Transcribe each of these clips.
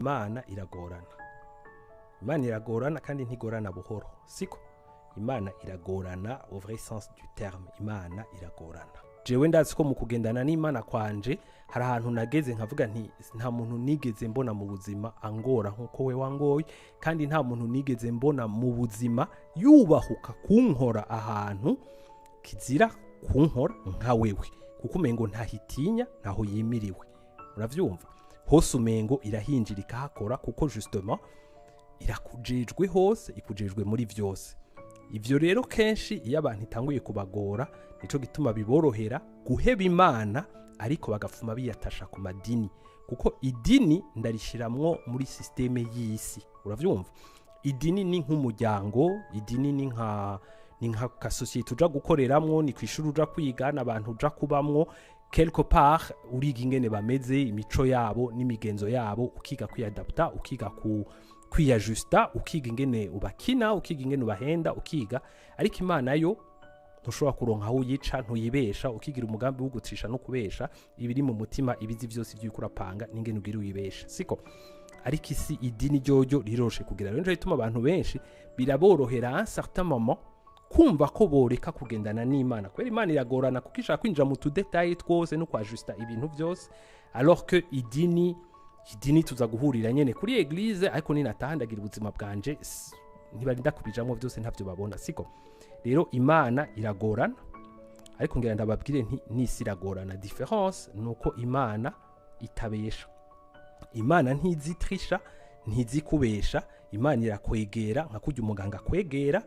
Imana iragorana. Imana iragorana kandi ntigorana buhoro. Siko? Imana iragorana au vrai sens du terme. Imana iragorana. Jewe ndazi ko mu kugendana n'Imana kwanje hari ahantu nageze nkavuga nti nta muntu nigeze mbona mu buzima angora nkuko we wangoye, kandi nta muntu nigeze mbona mu buzima yubahuka kunkora ahantu kizira kunkora nka wewe, kuko umengo ntahitinya ntaho yimiriwe. Uravyumva? Hose umengo irahinjira ikahakora kuko justement irakujejwe hose, ikujejwe muri vyose. Ivyo rero kenshi iyo abantu itanguye kubagora nico gituma biborohera guheba Imana ariko bagafuma biyatasha ku madini, kuko idini ndarishiramwo muri systeme y'isi. Uravyumva? Idini ni nk'umuryango, idini ni nka ka societe uja gukoreramwo, ni kwishuri uja kwiga n'abantu uja kubamwo, quelque part uriga ingene bameze, imico yabo n'imigenzo yabo, ukiga kwiadapta, ukiga kwiajusta, ukiga ingene ubakina, ukiga ingene ubahenda, ukiga. Ariko Imana yo ntushobora kuronka aho uyica, ntuyibesha, ukigira umugambi wo gutisha no kubesha ibiri mu mutima, ibizi vyose vy'ukurapanga n'ingene ugira uyibesha. Siko? Ariko isi idini ryojo riroshe kugira. Rero bituma abantu benshi biraborohera un certain moment kumva ko boreka kugendana n'Imana. Kwera Imana iragorana kuko ishaka kwinjira mu tudetail twose no kwajusta ibintu vyose, alors que idini tuza guhurira nyene kuri eglise, ariko ninatahandagira ubuzima bwanje ntibarinda kubijamwo vyose ntavyo babona. Siko? Rero Imana iragorana, ariko ngira ndababwire n'isi iragorana. Difference nuko Imana itabesha. Imana ntizitrisha, ntizikubesha. Imana irakwegera nka kujya umuganga kwegera,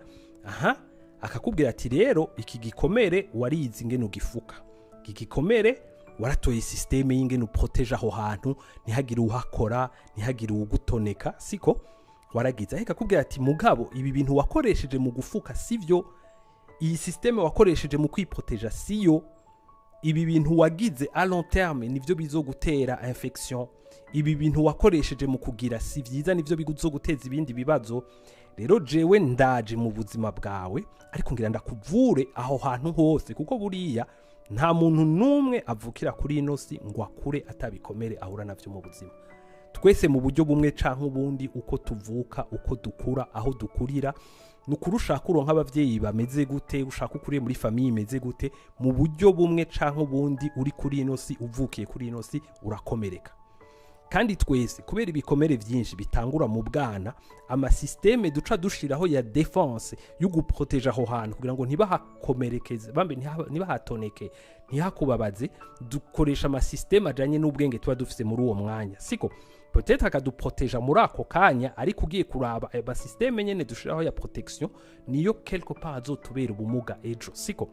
akakubwira ati rero iki gikomere warizi ingene ugifuka, iki gikomere waratoye systeme y'ingene uprotege aho hantu ntihagire uhakora, ntihagire ugutoneka. Siko? Waragize aheka kubwira ati mugabo ibi bintu wakoresheje mu gufuka sivyo, iyi systeme wakoresheje mu kwiproteja siyo, ibi bintu wagize à long terme nivyo bizogutera infection, ibi bintu wakoresheje mu kugira si vyiza, nivyo bizoguteza ibindi bibazo. Rero jewe ndaje mu buzima bwawe, ariko ngira ndakuvure aho hantu hose, kuko buriya nta muntu numwe avukira kuri ino si ngo akure atabikomere ahura navyo mu buzima. Twese mu buryo bumwe canke ubundi, uko tuvuka, uko dukura, aho dukurira, nukuri ushaka uronka abavyeyi bameze gute, ushaka ukuriye muri famille imeze gute, mu buryo bumwe canke ubundi uri kuri ino si, uvukiye kuri ino si, urakomereka. Kandi twese kubera ibikomere vyinshi bitangura mu bwana, ama systeme duca dushiraho ya defense yo guproteja aho hantu kugira ngo ntibahakomerekeze, bambe ntibahatoneke, ntihakubabaze, dukoresha ama systeme ajanye n'ubwenge tuba dufise muri uwo mwanya. Siko? Peut-être akaduproteja muri ako kanya, ariko ugiye kuraba aba systeme nyene dushiraho ya protection niyo quelque part azotubera ubumuga ejo. Siko?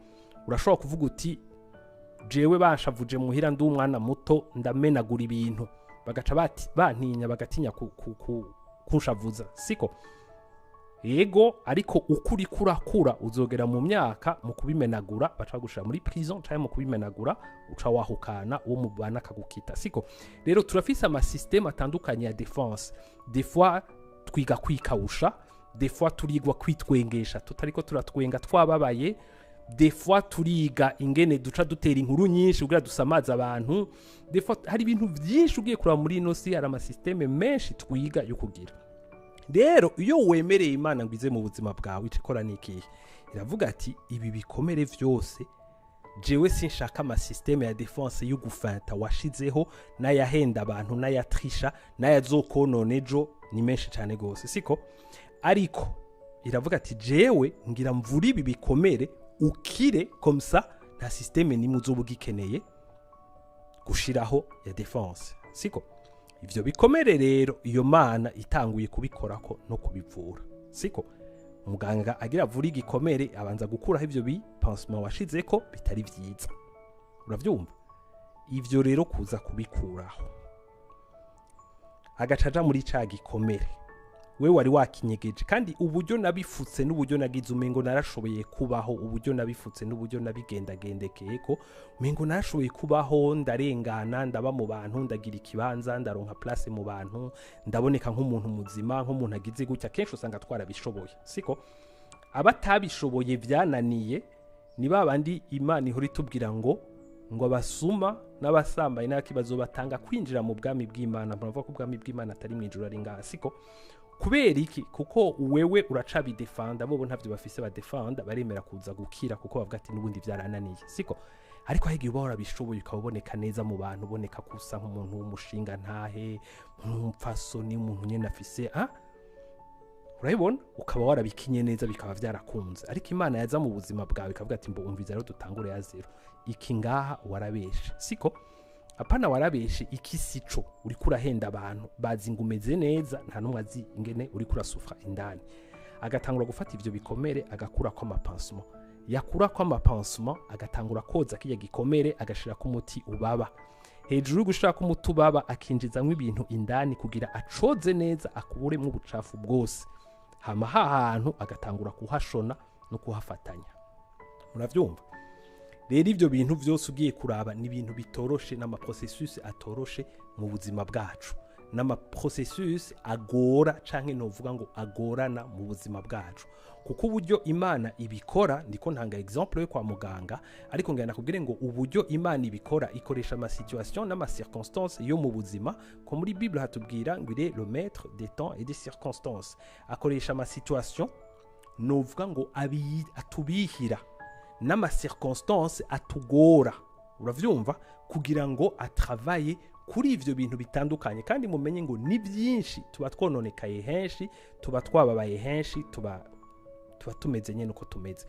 Urashobora kuvuga uti jewe bashavuje muhira ndi umwana muto ndamenagura ibintu, bagaca bantinya, bagatinya kunshavuza. Siko? Yego, ariko ukuri kurakura uzogera mu myaka mu kubimenagura baca gushira muri prison, cyangwa mu kubimenagura uca wahukana uwo mubana akagukita. Siko? Rero turafise ama systeme atandukanye ya defense. Des fois twiga kwikawusha, des fois turigwa kwitwengesha tutariko turatwenga twababaye, des fois turiga ingene duca dutera inkuru nyinshi kugira dusamaza abantu. Des fois hari ibintu byinshi ugiye kuraba muri ino si, hari ama systeme menshi twiga yo kugira. Rero iyo wemereye Imana ngwize mu buzima bwawe, ikora niki? Iravuga ati ibi bikomere vyose jewe sinshaka ama systeme ya defense yo gufanta washizeho, n'ayahenda abantu, n'ayatrisha, n'ayazokonona ejo, ni menshi cyane gose. Siko? Ariko iravuga ati jewe ngira mvuri ibi bikomere ukire comme ça, nta systeme nimwe uzobugikeneye gushiraho ya defense. Siko? Ivyo bikomere rero iyo Mana itanguye kubikorako no kubivura. Siko? Muganga agira avura igikomere abanza gukuraho ivyo pansement washizeko bitari vyiza. Uravyumva? Ivyo rero kuza kubikuraho, agacaja muri ca gikomere we wari wakinyegeje, kandi uburyo nabifutse n'uburyo nagize umengo narashoboye kubaho, uburyo nabifutse n'uburyo nabigendagendekeyeko umengo narashoboye kubaho, ndarengana, ndaba mu bantu, ndagira ikibanza, ndaronka place mu bantu, ndaboneka nk'umuntu muzima, nk'umuntu agize gutya. Kenshi usanga twarabishoboye. Siko? Abatabishoboye vyananiye ni babandi Imana ihora itubwira ngo ngo abasuma n'abasambaye n'akibazo batanga kwinjira mu bwami bw'Imana. Muravuga ko ubwami bw'Imana atari mu ijuru ari ngaha, siko? Kubera iki? Kuko wewe uraca bidefanda, bo ntavyo bafise badefanda, baremera kuza gukira kuko bavuga ati n'ubundi vyarananiye, siko? Ariko ahigiye ubahora bishoboye ukaboneka neza mu bantu, uboneka kusa nk'umuntu w'umushinga ntahe, nk'umupfasoni, umuntu nyene afise urabibona, ukaba warabikinye neza bikaba vyarakunze. Ariko Imana yaza mu buzima bwawe ikavuga ati mbo umviza rero dutangure ya zero, iki ngaha warabeshe, siko? Apana warabeshe, iki sico uriko urahenda abantu bazi ngo umeze neza, nta numwe azi ingene uriko urasufra indani. Agatangura gufata ivyo bikomere agakura ko amapansement, yakura ko amapansement agatangura koza kijya gikomere agashira ku muti ubaba. Hejuru yo gushira ku muti ubaba akinjizamwe ibintu indani kugira acoze neza akuburemwe ubucafu bwose. Hama hantu agatangura kuhashona no kuhafatanya. Muravyumva? Rero ivyo bintu vyose ugiye kuraba ni ibintu bitoroshe, n'ama processus atoroshe mu buzima bwacu, n'ama processus agora canke novuga ngo agorana mu buzima bwacu. Kuko uburyo Imana ibikora, ndiko ntanga exemple yo kwa muganga, ariko ngana kubwire ngo uburyo Imana ibikora ikoresha ama situation n'ama circonstances yo mu buzima. Ko muri Bible hatubwira ngo il est le maître des temps et des circonstances. Akoresha ama situation novuga ngo atubihira n'ama circonstances atugora, uravyumva, kugira ngo atravaye kuri ivyo bintu bitandukanye. Kandi mumenye ngo ni byinshi, tuba twononekaye henshi, tuba twababaye henshi, tuba tumeze nyene uko tumeze.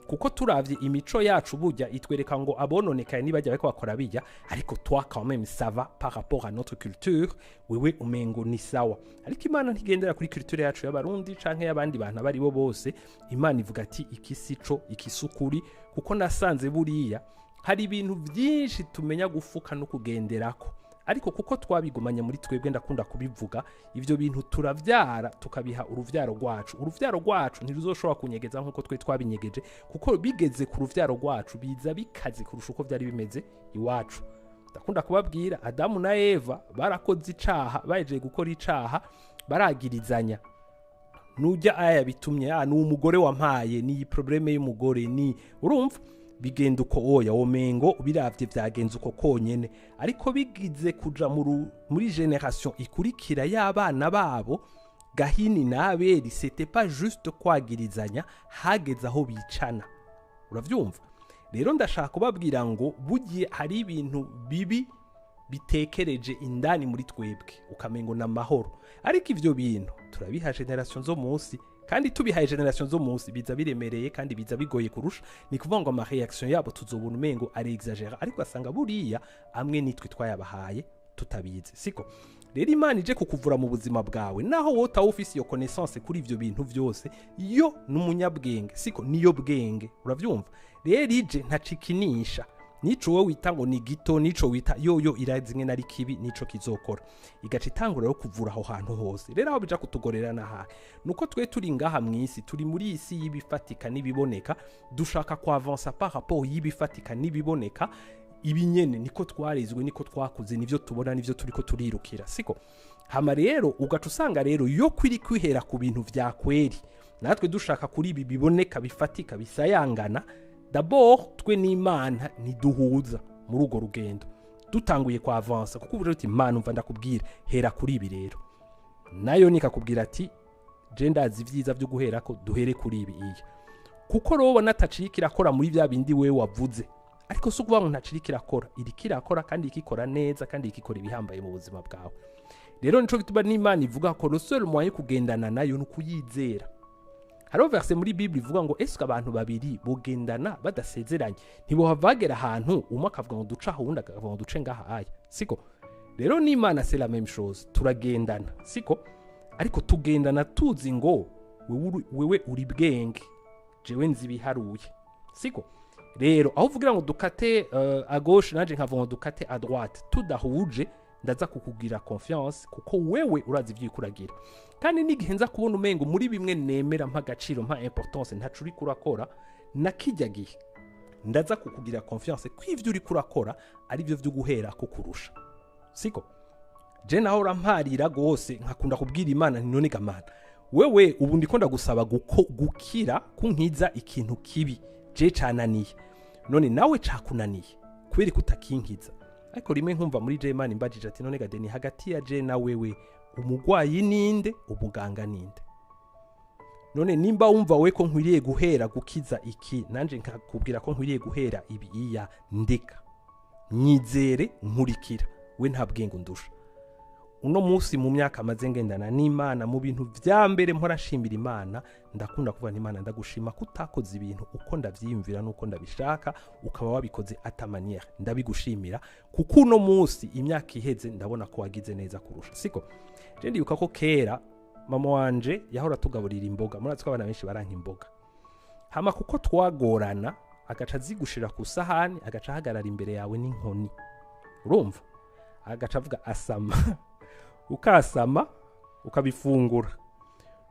Kuko turavye imico yacu burya itwereka ngo abononekaye nibajya bariko bakora bijya, ariko toi quand même ça va par rapport à notre culture, wewe umengo ni sawa. Ariko Imana ntigendera kuri culture yacu y'abarundi canke y'abandi bantu abari bo bose. Imana ivuga ati iki sico, iki sukuri, kuko nasanze buriya hari ibintu byinshi tumenya gufuka no kugenderako, ariko kuko twabigumanye muri twebwe, ndakunda kubivuga, ivyo bintu turavyara tukabiha uruvyaro rwacu ntiruzoshobora kunyegeza nkuko twe twabinyegeje, kuko bigeze ku ruvyaro rwacu biza bikaze kurusha uko byari bimeze iwacu. Ndakunda kubabwira Adamu na Eva barakoze icaha, baje gukora icaha baragirizanya. Nujya aya bitumye ni umugore wampaye, ni probleme y'umugore, ni urumva bigenda uko oya womengo biravye vyagenze uko konyene. Ariko bigize kuja muri generation ikurikira y'abana babo, Gahini na Abeli, c'était pas juste kwagirizanya, hageze aho bicana. Uravyumva? Rero ndashaka kubabwira ngo bugiye hari ibintu bibi bitekereje indani muri twebwe ukamengo na mahoro, ariko ivyo bintu turabiha generation zo munsi, kandi tubihaye generation zo munsi biza biremereye kandi biza bigoye kurusha. Ni kuvuga ngo ama reaction yabo tuzobona umengo ari exagera, ariko asanga buriya amwe nitwe twayabahaye tutabizi, siko? Rero Imana ije kukuvura mu buzima bwawe, naho wota office yo connaissance kuri ivyo bintu vyose, yo n'umunyabwenge, siko? Niyo bwenge, uravyumva? Rero ije ntacikinisha, nico wowe wita ngo ni gito, nico wita yoyo irazi ngene ari kibi, nico kizokora. Igaca itangura yo kuvura aho hantu hose. Rero aho bija kutugorera naha nuko twe turi ngaha mwisi, turi muri isi yibifatika nibiboneka, dushaka kwa avancer par rapport yibifatika nibiboneka. Ibinyene niko twarizwe, niko twakuze, nivyo tubona, nivyo turiko turirukira, siko? Hama rero ugaca usanga rero yo kwiri kwihera ku bintu vya kweri, natwe dushaka kuri ibi biboneka bifatika bisayangana. D'abord twe n'Imana niduhuza muri ugo rugendo, dutanguye kwa avancer, kuko uburyo uti Imana umva ndakubwira hera kuri ibi rero, nayo nikakubwira ati je ndazi ivyiza byo guhera ko duhere kuri ibi iya, kuko robo natacikira akora muri vya bindi wewe wavuze. Ariko so kuvuga ngo ntacirikira akora, irikira akora kandi ikikora neza, kandi ikikora ibihambaye mu buzima bwawe. Rero nico gituba n'Imana ivuga ko le seul moyen kugendana nayo n'ukuyizera. Hariho verse muri Bible ivuga ngo eske abantu babiri bogendana badasezeranye ntibohavagera ahantu umwe akavuga ngo duca aho undi akavuga ngo duce ngaha aya, siko? Rero n'Imana c'est la même chose, turagendana, siko? Ariko tugendana tuzi ngo wewe uri bwenge, jewe nzi biharuye, siko? Rero aho uvugira ngo dukate à gauche nanje nkavuga ngo dukate à droite, tudahuje ndaza kukugira confiance, kuko wewe urazi ivyikuragira. Kandi nigihenza kubona umengo muri bimwe nemera mpa gaciro, mpa importance, ntacuri kurakora nakijya gihe, ndaza kukugira confiance ko ivyo uri kurakora ari byo guhera ko kurusha, siko? Je naho uramparira gose nkakunda kubwira Imana nti none gamana wewe ubu ndiko ndagusaba gukira kunkiza ikintu kibi je cananiye, none nawe cakunaniye kubera ko utakinkiza. Ariko rimwe nkumva muri je Imana imbajije ati none gade ni hagati ya je na wewe umugwayi ninde umuganga ninde? None nimba wumva we ko nkwiriye guhera gukiza iki nanje nkakubwira ko nkwiriye guhera ibi iya ndeka nyizere nkurikira we nta bwenge ndusha. Uno munsi mu myaka amaze ngendana n'Imana mu bintu vya mbere mpora nshimira Imana ndakunda kuvuga n'Imana ndagushima kutakoze ibintu uko ndavyiyumvira nuko ndabishaka ukaba wabikoze atamanière ndabigushimira kuko uno munsi imyaka iheze ndabona ko wagize neza kurusha. Siko je ndibuka ko kera mama wanje yahora tugaburira imboga murazi ko abana benshi baranka imboga hama kuko twagorana agaca zigushira ku sahani agaca hagarara imbere yawe n'inkoni urumva agaca avuga asama ukasama ukabifungura.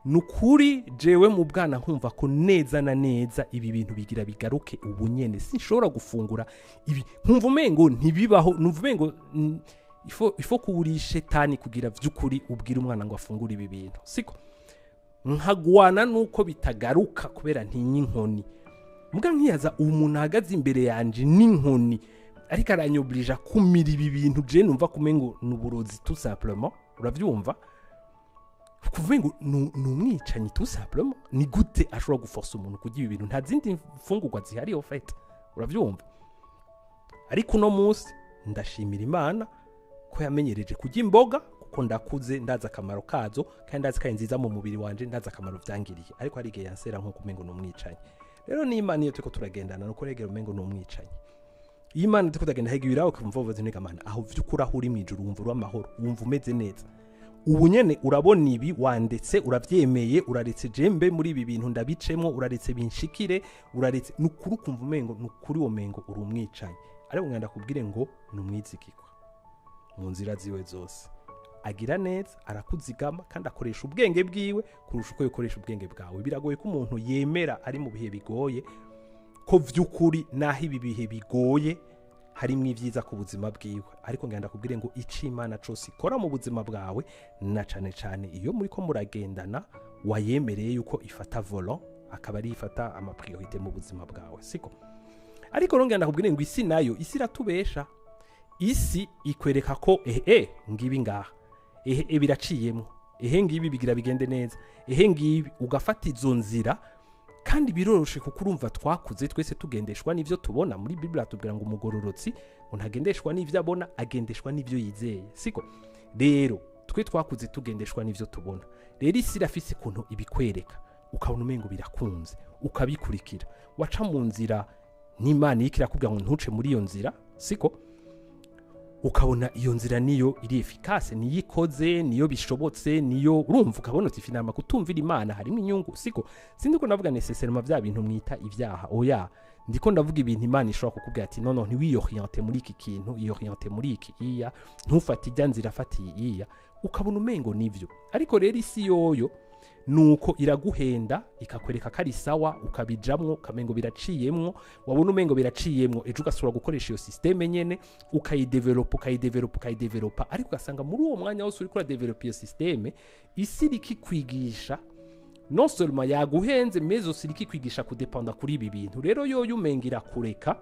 Nukuri jewe mu bwana nkumva ko neza na neza ibi bintu bigira bigaruke ubunyene sinshobora gufungura ibi nkumva umengo ntibibaho numva umengo ifo kuburi shetani kugira vyukuri ubwira umwana ngo afungure ibi bintu. Siko nkagwana nuko bitagaruka kubera ntinyi inkoni muga nkiyaza umuntu ahagaze imbere yanje n'inkoni ariko aranyoblija kumira ibi bintu je numva kumengo nuburozi tout simplement uravyumva kuvengo numwicanyi tout simplement ni gute ashobora guforce umuntu kugira ibintu nta zindi mfungurwa zihari ofete uravyumva. Ariko no munsi ndashimira Imana ko yamenyereje kujya imboga kuko ndakuze ndaza akamaro kazo kandi ndazi ko nziza mu mubiri wanje ndaza akamaro vyangiriye ariko hari igihe yansera nko kumengo numwicanyi. Rero ni Imana iyo turiko turagendana no kuregera umengo numwicanyi. Imana turiko tugenda hegibiraho kumva uvuze nega Mana aho vyukura huri mwijuru wumva amahoro wumva umeze neza ubu nyene urabona ibi wandetse uravyemeye uraretse jembe muri ibi bintu ndabicemo uraretse binshikire uraretse nukuri kumva umengo nukuri wo mengo uri umwicanyi ariko ngenda kubwire ngo numwizikikwa mu nzira ziwe zose agira neza arakuzigama kandi akoresha ubwenge bwiwe kurusha uko yokoresha ubwenge bwawe. Biragoye ko umuntu yemera ari mu bihe bigoye ko vyukuri naho ibi bihe bigoye harimo ivyiza ku buzima bwiwe ariko ngenda kubwire ngo ici Imana cose ikora mu buzima bwawe na cane iyo muri ko muragendana wayemereye yuko ifata volant akaba ari ifata ama priorité mu buzima bwawe. Siko ariko ngenda kubwire ngo isi nayo isi ratubesha isi ikwereka ko ngibi ngaha biraciyemo ngibi bigira bigende neza ngibi ugafata izo nzira kandi biroroshe kuko urumva twakuze twese tugendeshwa n'ivyo tubona muri Biblia tubwira ngo umugororotsi untagendeshwa n'ivyo abona agendeshwa n'ivyo yizeye. Siko rero twe twakuze tugendeshwa n'ivyo tubona rero isi irafise kuntu ibikwereka ukabona umengo birakunze ukabikurikira waca mu nzira n'Imana yikira kubwira ngo ntuce muri iyo nzira. Siko ukabona iyo nzira niyo iri efficace niyo ikoze niyo bishobotse niyo urumva ukabona uti finama kutumvira Imana harimo inyungu. Siko sindi ko ndavuga necessairement vya bintu mwita ivyaha oya ndiko ndavuga ibintu Imana ishobora kukubwira ati no ntiwiyoriente muri iki kintu iyoriente muri iki iya ntufate ijya nzira afatiye iya ukabona umengo nivyo. Ariko rero isi yoyo nuko iraguhenda ikakwereka kari sawa ukabijamwo kamengo biraciyemwo wabona umengo biraciyemwo ejo ugasura gukoresha iyo systeme nyene ukayidevelopa ariko ugasanga muri uwo mwanya wose uri kura develop iyo systeme isi rikikwigisha non seulement yaguhenze mezo siriki kwigisha kudependa kuri ibi bintu. Rero yoyo umengira kureka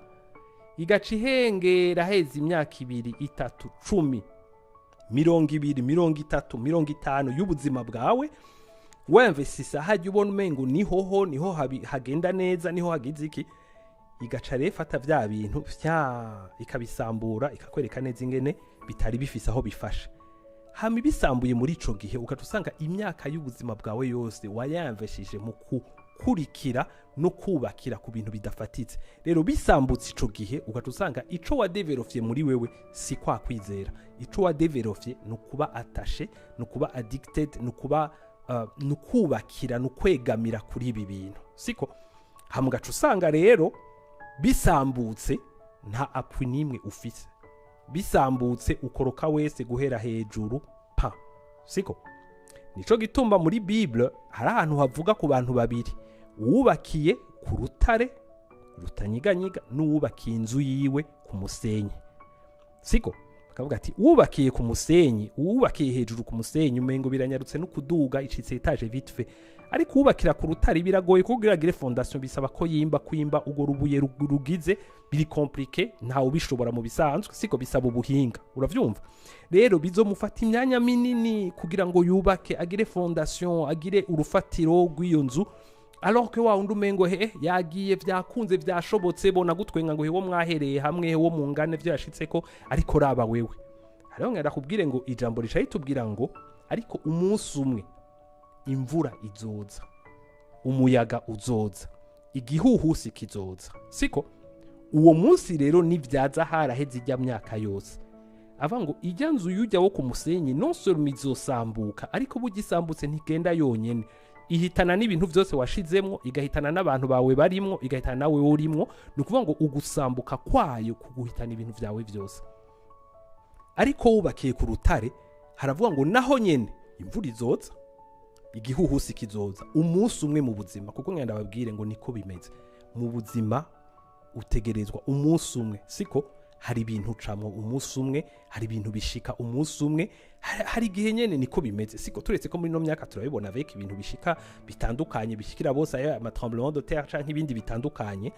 igaca ihengera heza imyaka 2 3 10 20 30 50 y'ubuzima bwawe wemvesisa hajya ubona umengo niho hagenda neza niho hagize iki igaca refata vya bintu ikabisambura ikakwereka neza ingene bitari bifise aho bifasha hama bisambuye muri ico gihe ugatusanga imyaka y'ubuzima bwawe yose wayamveshije mu kurikira no kubakira ku bintu bidafatitse. Rero bisambutse ico gihe ugatusanga ico wa developye muri wewe si kwa kwizera ico wa developye no kuba attaché no kuba addicted no kuba nukubakira nukwegamira kuri ibi bintu. Siko hamugaca usanga rero bisambutse nta apwi nimwe ufise bisambutse ukoroka wese guhera hejuru pa. Siko nico gitumba muri Bible hari ahantu havuga ku bantu babiri uwubakiye ku rutare rutanyiganyiga n'uwubakiye inzu yiwe ku musenyi. Siko bakavuga ati uwubakiye ku musenyi uwubakiye hejuru ku musenyi umengo biranyarutse no kuduga icitse etage vite fait ariko kubakira ku rutare biragoye kugira agire fondation, bisaba ko kwimba ugo rubuye rugize biri compliqué, ntawe ubishobora mu bisanzwe, siko bisaba ubuhinga, uravyumva. Rero bizomufata imyanya minini kugira ngo yubake, agire fondation, agire urufatiro rw'iyo nzu, alors que wa undi umengo yagiye vyakunze vyashobotse, bona gutwenga ngo wo mwahereye hamwe wo mu ngane vyashitseko, ariko raba wewe. Hariho ngenda kubwire ngo ijambo ricaye tubwira ngo ariko umunsi umwe imvura izoza, umuyaga uzoza, igihuhusi kizoza, siko uwo munsi rero nivyaza haraheze ijya myaka yose. Ava ngo ijya nzu yujya wo ku musenyi non seulement izosambuka, ariko bugisambutse ntigenda yonyene, ihitana n'ibintu vyose washizemwo, igahitana n'abantu bawe barimwo, igahitana nawe urimwo. Nukuvuga ngo ugusambuka kwayo kuguhitana ibintu vyawe vyose. Ariko wubakiye ku rutare, haravuga ngo naho nyene imvura izoza, igihuhusi kizoza, umunsi umwe mu buzima. Kuko ngenda babwire ngo niko bimeze mu buzima, utegerezwa umunsi umwe, siko hari ibintu ucamwo umunsi umwe, hari ibintu bishika umunsi umwe, hari igihe nyene niko bimeze, siko turetse ko muri no myaka turabibona avec ibintu bishika bitandukanye, bishikira bose aya tremblement de terre canke ibindi bitandukanye.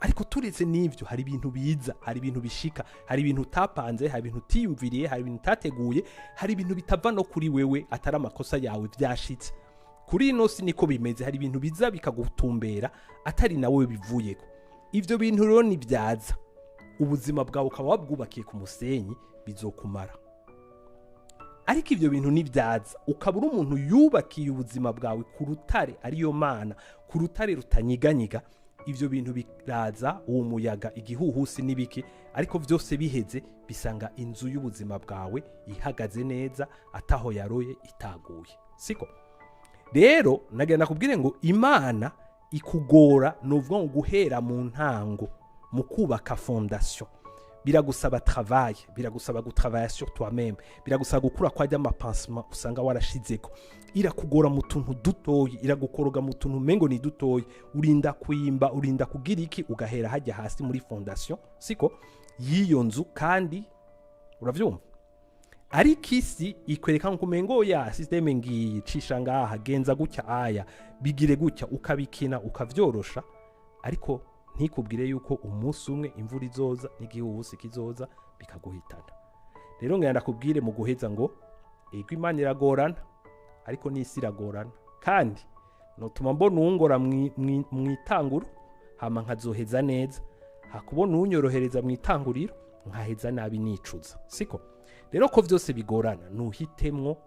Ariko turetse n'ivyo hari ibintu biza, hari ibintu bishika, hari ibintu utapanze, hari ibintu utiyumviriye, hari ibintu utateguye, hari ibintu bitava no kuri wewe, atari amakosa yawe vyashitse. Kuri ino si niko bimeze, hari ibintu biza bikagutumbera atari nawe bivuyeko. Ivyo bintu rero nivyaza, ubuzima bwawe ukaba wabwubakiye ku musenyi, bizokumara. Ariko ivyo bintu nivyaza ukabura umuntu yubakiye ubuzima bwawe ku rutare, ariyo Mana, ku rutare rutanyiganyiga, ivyo bintu biraza, uwo muyaga, igihuhusi n'ibiki, ariko vyose biheze bisanga inzu y'ubuzima bwawe ihagaze neza, ataho yaroye itaguye, siko. Rero nagenda kubwire ngo Imana ikugora novuga ngo guhera mu ntango mu kubaka fondation. Biragusaba travail, biragusaba gutravailler sur toi-même, biragusaba gukura kwa amapansement usanga warashizeko, irakugora mu tuntu dutoyi, iragukoroga mu tuntu mengo ni dutoyi, urinda kwimba, urinda kugira iki, ugahera hajya hasi muri fondation, siko yiyo nzu. Kandi uravyumva, ariko isi ikwereka ngo mengo ya systeme ngiyi cisha ngaha, genza gutya aya, bigire gutya, ukabikina ukavyorosha, ariko ntikubwire yuko umunsi umwe imvura izoza n'igihuhusi kizoza bikaguhitana. Rero ngenda kubwire mu guheza ngo ego Imana iragorana, ariko n'isi iragorana, kandi notuma mbona uwungora mwitanguro hama nkazoheza neza, hakubona unyorohereza mwitanguriro nkaheza nabi nicuza, siko. Rero ko vyose bigorana, nuhitemwo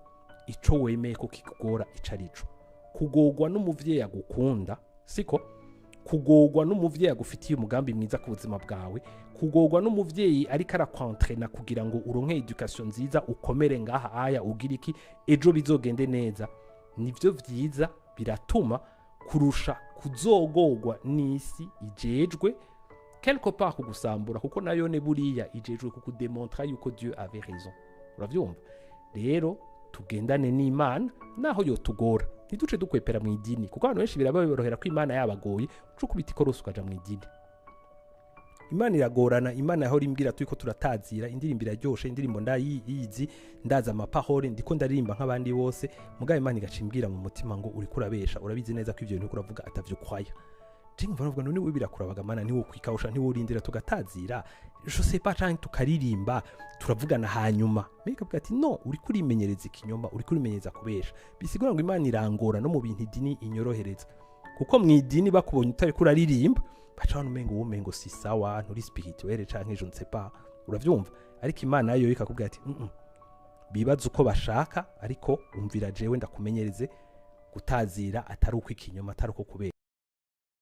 ico wemeye ko kikugora icarico. Kugorwa n'umuvyeyi agukunda, siko, kugorwa n'umuvyeyi agufitiye umugambi mwiza ku buzima bwawe, kugorwa n'umuvyeyi ariko arakwantrena kugira ngo uronke education nziza, ukomere ngaha aya, ugira iki, ejo bizogende neza. Nivyo vyiza, biratuma kurusha kuzogorwa n'isi ijejwe quelque part kugusambura, kuko nayo ne buriya ijejwe kukudemontra yuko Dieu avait raison. Uravyumva? Rero tugendane n'Imana naho yo tugora, ntiduce dukwepera mu idini, kuko abantu benshi biraborohera ko Imana yabagoye uco kubita ikorosi ukaja mu idini. Imana iragorana. Imana yaho rimbwira turiko turatazira, indirimbo iraryoshe, indirimbo ndayizi, ndaza amapahore, ndiko ndaririmba nk'abandi bose, mugabe Imana igacimbwira mu mutima ngo uri kurabesha, urabizi neza ko ivyo bintu uravuga atavyo kwaya. Tinga bavuga none we birakurabaga Mana, niwo kwikawusha, niwo urindira tugatazira, je sais pas, canke tukaririmba turavugana hanyuma. Meka bwa ati no, uri kurimenyereza ikinyoma, uri kurimenyereza kubesha. Bisigura ngo Imana irangora no mu bintu idini inyorohereza, kuko mu idini bakubonye utari kuraririmba baca hano umengo si sawa, nturi spirituel canke je ne sais pas, uravyumva. Ariko Imana yo ikakubwira ati bibaza uko bashaka, ariko umvira jewe ndakumenyereze gutazira atari uko ikinyoma, atari uko kubesha.